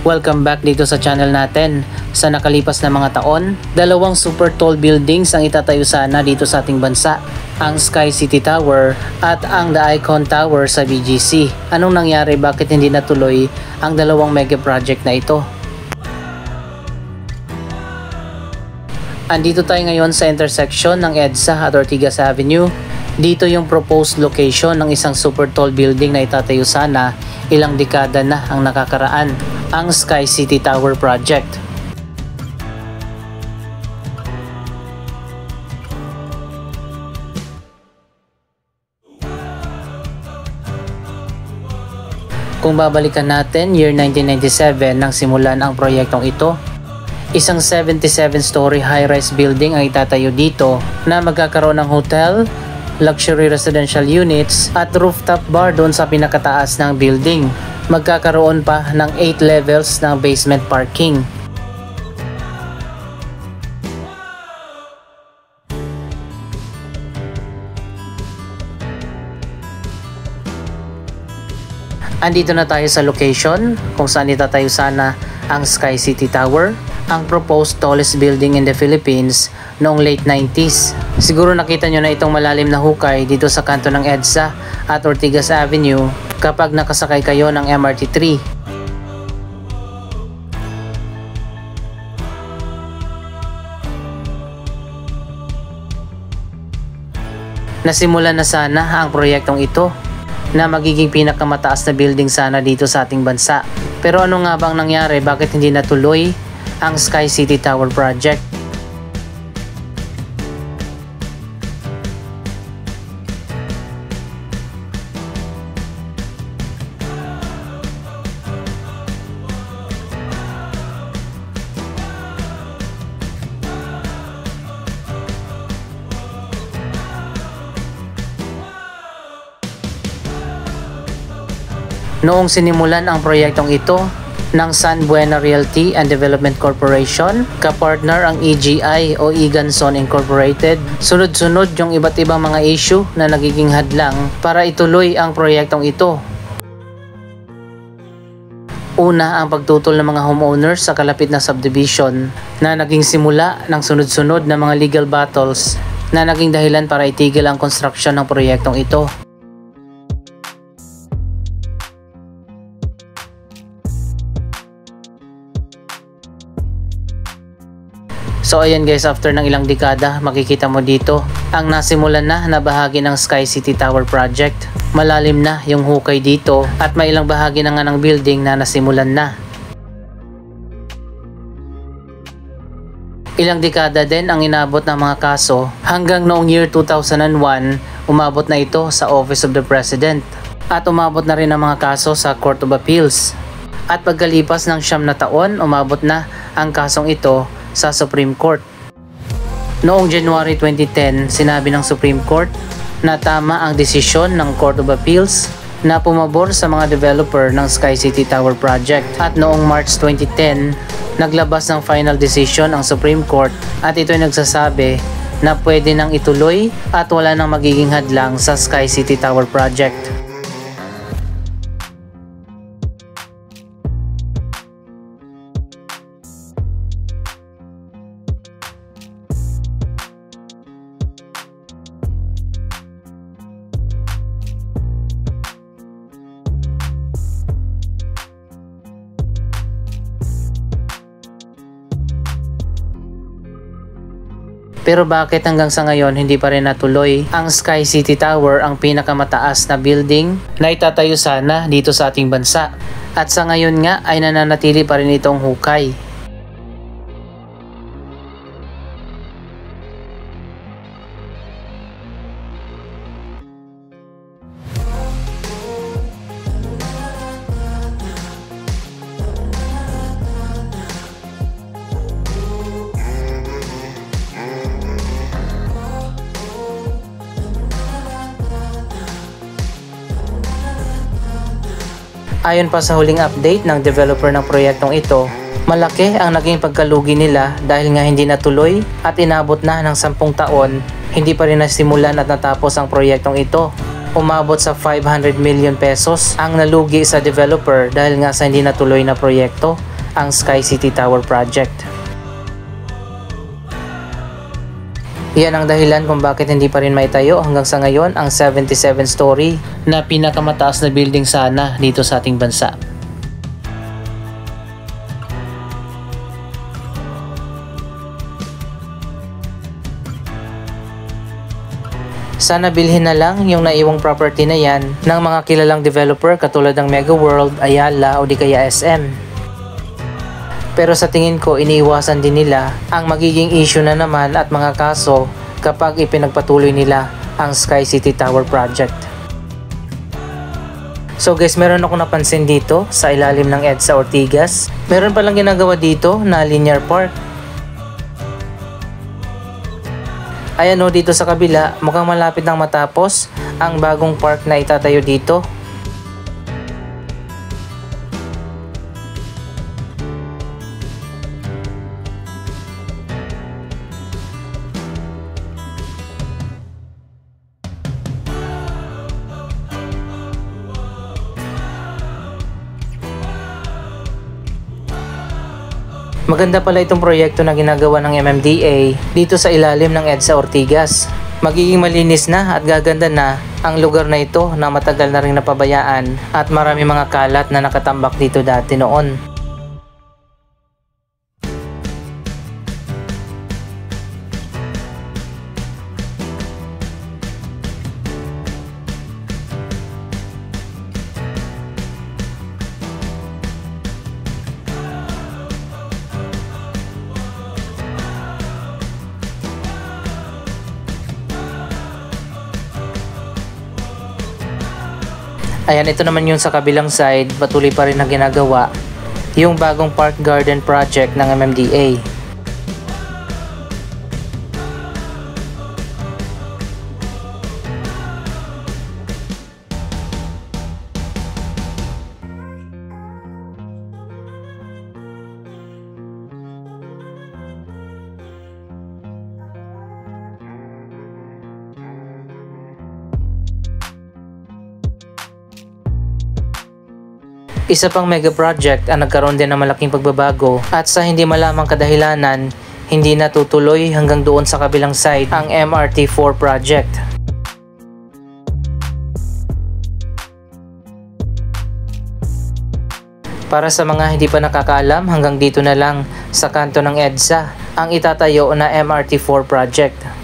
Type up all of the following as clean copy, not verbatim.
Welcome back dito sa channel natin. Sa nakalipas na mga taon, dalawang super tall buildings ang itatayo sana dito sa ating bansa. Ang Sky City Tower at ang The Icon Tower sa BGC. Anong nangyari, bakit hindi natuloy ang dalawang mega project na ito? Andito tayo ngayon sa intersection ng EDSA at Ortigas Avenue. Dito yung proposed location ng isang super tall building na itatayo sana, ilang dekada na ang nakakaraan, ang Sky City Tower Project. Kung babalikan natin, year 1997 nang simulan ang proyektong ito. Isang 77-story high-rise building ang itatayo dito na magkakaroon ng hotel, luxury residential units at rooftop bar doon sa pinakataas ng building. Magkakaroon pa ng 8 levels ng basement parking. Andito na tayo sa location kung saan itatayo sana ang Sky City Tower, ang proposed tallest building in the Philippines noong late 90s. Siguro nakita nyo na itong malalim na hukay dito sa kanto ng EDSA at Ortigas Avenue kapag nakasakay kayo ng MRT3. Nasimulan na sana ang proyektong ito na magiging pinakamataas na building sana dito sa ating bansa. Pero ano nga bang nangyari? Bakit hindi natuloy ang Sky City Tower Project? Noong sinimulan ang proyektong ito ng San Buena Realty and Development Corporation, kapartner ang EGI o Eganson Incorporated, sunod-sunod yung iba't ibang mga issue na nagiging hadlang para ituloy ang proyektong ito. Una, ang pagtutol ng mga homeowners sa kalapit na subdivision na naging simula ng sunod-sunod na mga legal battles na naging dahilan para itigil ang construction ng proyektong ito. So ayan guys, after ng ilang dekada, makikita mo dito ang nasimulan na bahagi ng Sky City Tower Project. Malalim na yung hukay dito at may ilang bahagi na nga ng building na nasimulan na. Ilang dekada din ang inabot ng mga kaso hanggang noong year 2001, umabot na ito sa Office of the President at umabot na rin ang mga kaso sa Court of Appeals. At pagkalipas ng 9 na taon, umabot na ang kasong ito sa Supreme Court. Noong January 2010, sinabi ng Supreme Court na tama ang desisyon ng Court of Appeals na pumabor sa mga developer ng Sky City Tower Project. At noong March 2010, naglabas ng final decision ang Supreme Court at ito'y nagsasabi na pwede nang ituloy at wala nang magiging hadlang sa Sky City Tower Project. Pero bakit hanggang sa ngayon hindi pa rin natuloy ang Sky City Tower, ang pinakamataas na building na itatayo sana dito sa ating bansa? At sa ngayon nga ay nananatili pa rin itong hukay. Ayon pa sa huling update ng developer ng proyektong ito, malaki ang naging pagkalugi nila dahil nga hindi natuloy at inabot na ng 10 taon, hindi pa rin nasimulan at natapos ang proyektong ito. Umabot sa 500 million pesos ang nalugi sa developer dahil nga sa hindi natuloy na proyekto ang Sky City Tower Project. Yan ang dahilan kung bakit hindi pa rin maitayo hanggang sa ngayon ang 77-story na pinakamataas na building sana dito sa ating bansa. Sana bilhin na lang yung naiwang property na yan ng mga kilalang developer katulad ng Mega World, Ayala o di kaya SM. Pero sa tingin ko iniiwasan din nila ang magiging issue na naman at mga kaso kapag ipinagpatuloy nila ang Sky City Tower Project. So guys, meron ako napansin dito sa ilalim ng EDSA Ortigas. Meron palang ginagawa dito na linear park. Ayan o, dito sa kabila, mukhang malapit nang matapos ang bagong park na itatayo dito. Maganda pala itong proyekto na ginagawa ng MMDA dito sa ilalim ng EDSA Ortigas. Magiging malinis na at gaganda na ang lugar na ito na matagal na rin napabayaan at marami mga kalat na nakatambak dito dati noon. Ayan, ito naman yun sa kabilang side, patuloy pa rin na ginagawa yung bagong park garden project ng MMDA. Isa pang mega project ang nagkaroon din ng malaking pagbabago at sa hindi malamang kadahilanan, hindi natutuloy hanggang doon sa kabilang site ang MRT4 project. Para sa mga hindi pa nakakaalam, hanggang dito na lang sa kanto ng EDSA ang itatayo na MRT4 project.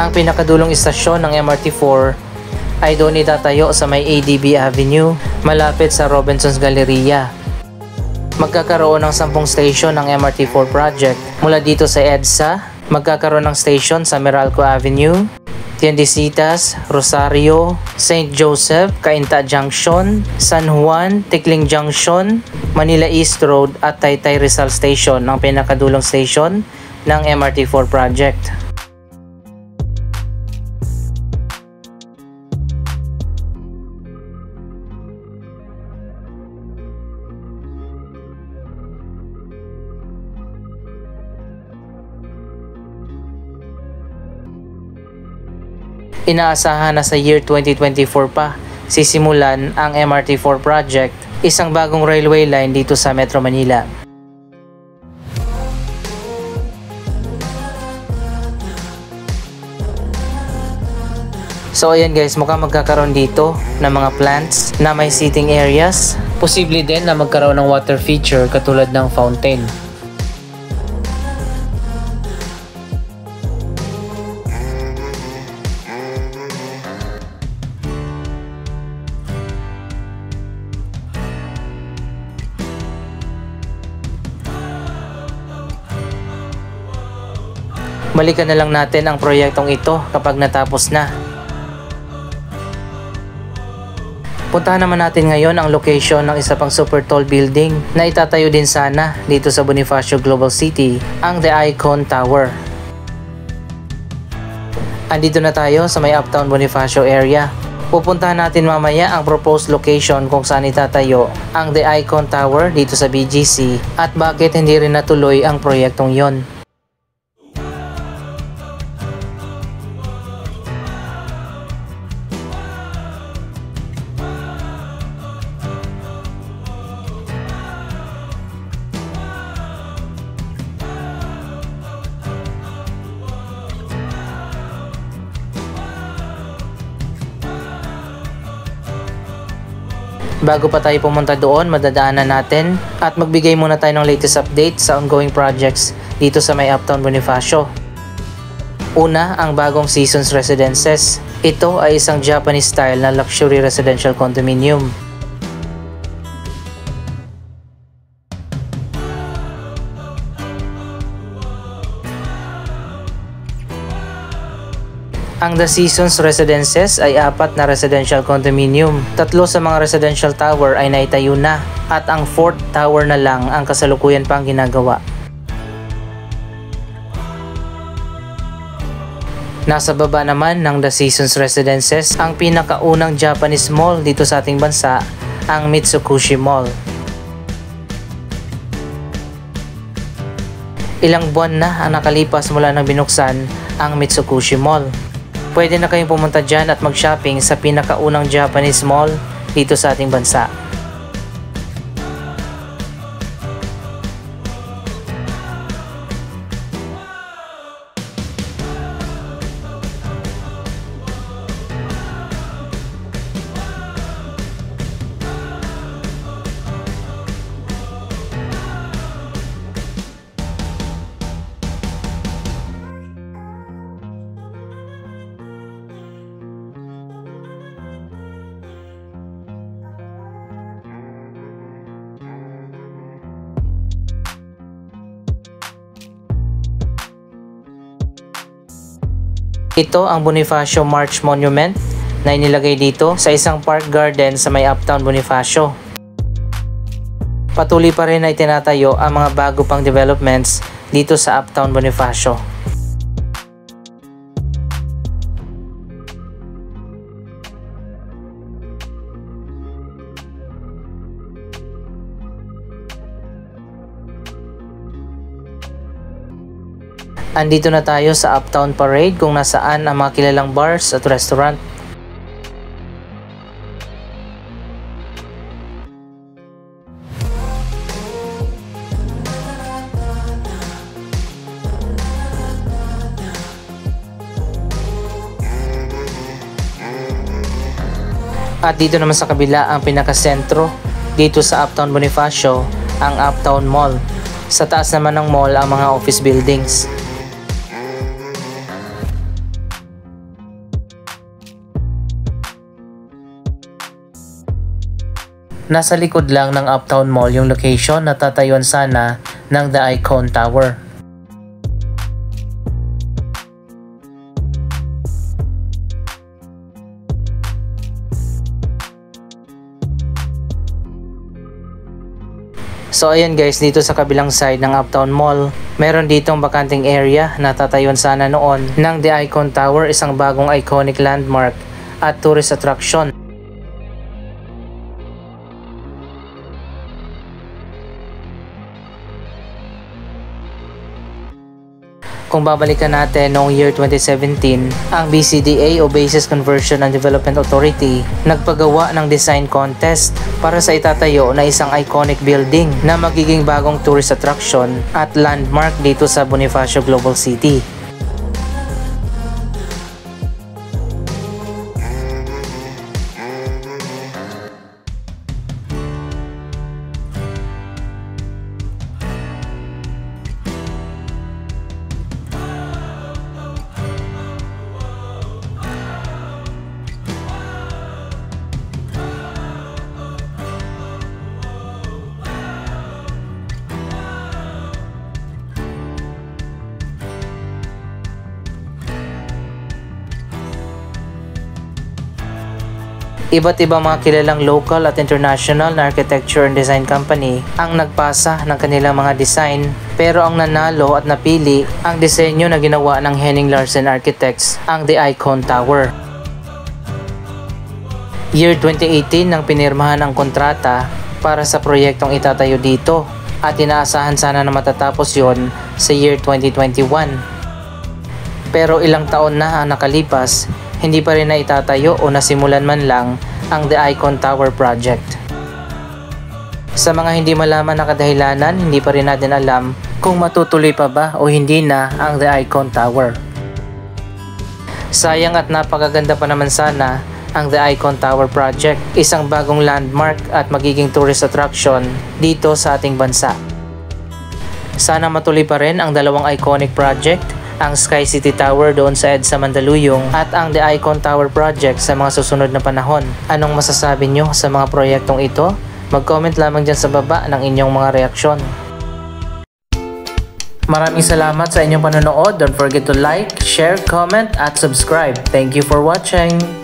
Ang pinakadulong istasyon ng MRT4 ay doon itatayo sa may ADB Avenue, malapit sa Robinson's Galleria. Magkakaroon ng 10 station ng MRT4 project. Mula dito sa EDSA, magkakaroon ng station sa Meralco Avenue, Tiendesitas, Rosario, St. Joseph, Cainta Junction, San Juan, Tikling Junction, Manila East Road at Taytay Rizal Station ang pinakadulong station ng MRT4 project. Inaasahan na sa year 2024 pa sisimulan ang MRT4 project, isang bagong railway line dito sa Metro Manila. So ayan guys, mukhang magkakaroon dito ng mga plants na may seating areas. Posible din na magkaroon ng water feature katulad ng fountain. Balikan na lang natin ang proyektong ito kapag natapos na. Puntahan naman natin ngayon ang location ng isa pang super tall building na itatayo din sana dito sa Bonifacio Global City, ang The Icon Tower. Andito na tayo sa may Uptown Bonifacio area. Pupuntahan natin mamaya ang proposed location kung saan itatayo ang The Icon Tower dito sa BGC at bakit hindi rin natuloy ang proyektong yon. Bago pa tayo pumunta doon, madadaanan natin at magbigay muna tayo ng latest update sa ongoing projects dito sa may Uptown Bonifacio. Una, ang bagong Seasons Residences. Ito ay isang Japanese style na luxury residential condominium. Ang The Seasons Residences ay 4 na residential condominium. 3 sa mga residential tower ay naitayo na at ang 4th tower na lang ang kasalukuyan pang ginagawa. Nasa baba naman ng The Seasons Residences ang pinakaunang Japanese mall dito sa ating bansa, ang Mitsukushi Mall. Ilang buwan na ang nakalipas mula nang binuksan ang Mitsukushi Mall. Pwede na kayong pumunta dyan at mag-shopping sa pinakaunang Japanese mall dito sa ating bansa. Ito ang Bonifacio March Monument na inilagay dito sa isang park garden sa may Uptown Bonifacio. Patuloy pa rin na itinatayo ang mga bago pang developments dito sa Uptown Bonifacio. Andito na tayo sa Uptown Parade kung nasaan ang mga kilalang bars at restaurant. At dito naman sa kabila ang pinakasentro dito sa Uptown Bonifacio, ang Uptown Mall. Sa taas naman ng mall ang mga office buildings. Nasa likod lang ng Uptown Mall yung location na tatayuan sana ng The Icon Tower. So ayan guys, dito sa kabilang side ng Uptown Mall, meron ditong bakanting area na tatayuan sana noon ng The Icon Tower, isang bagong iconic landmark at tourist attraction. Kung babalikan natin noong year 2017, ang BCDA o Bases Conversion and Development Authority nagpagawa ng design contest para sa itatayo na isang iconic building na magiging bagong tourist attraction at landmark dito sa Bonifacio Global City. Iba't ibang mga kilalang local at international na architecture and design company ang nagpasa ng kanilang mga design Pero ang nanalo at napili ang disenyo na ginawa ng Henning Larsen Architects, ang The Icon Tower. Year 2018 nang pinirmahan ang kontrata para sa proyektong itatayo dito at inaasahan sana na matatapos yon sa year 2021. Pero ilang taon na ang nakalipas, hindi pa rin na itatayo o nasimulan man lang ang The Icon Tower project. Sa mga hindi malaman na kadahilanan, hindi pa rin natin alam kung matutuloy pa ba o hindi na ang The Icon Tower. Sayang at napakaganda pa naman sana ang The Icon Tower project, isang bagong landmark at magiging tourist attraction dito sa ating bansa. Sana matuloy pa rin ang dalawang iconic project, ang Sky City Tower doon sa EDSA Mandaluyong at ang The Icon Tower project sa mga susunod na panahon. Anong masasabi nyo sa mga proyektong ito? Mag-comment lamang dyan sa baba ng inyong mga reaksyon. Maraming salamat sa inyong panonood. Don't forget to like, share, comment at subscribe. Thank you for watching!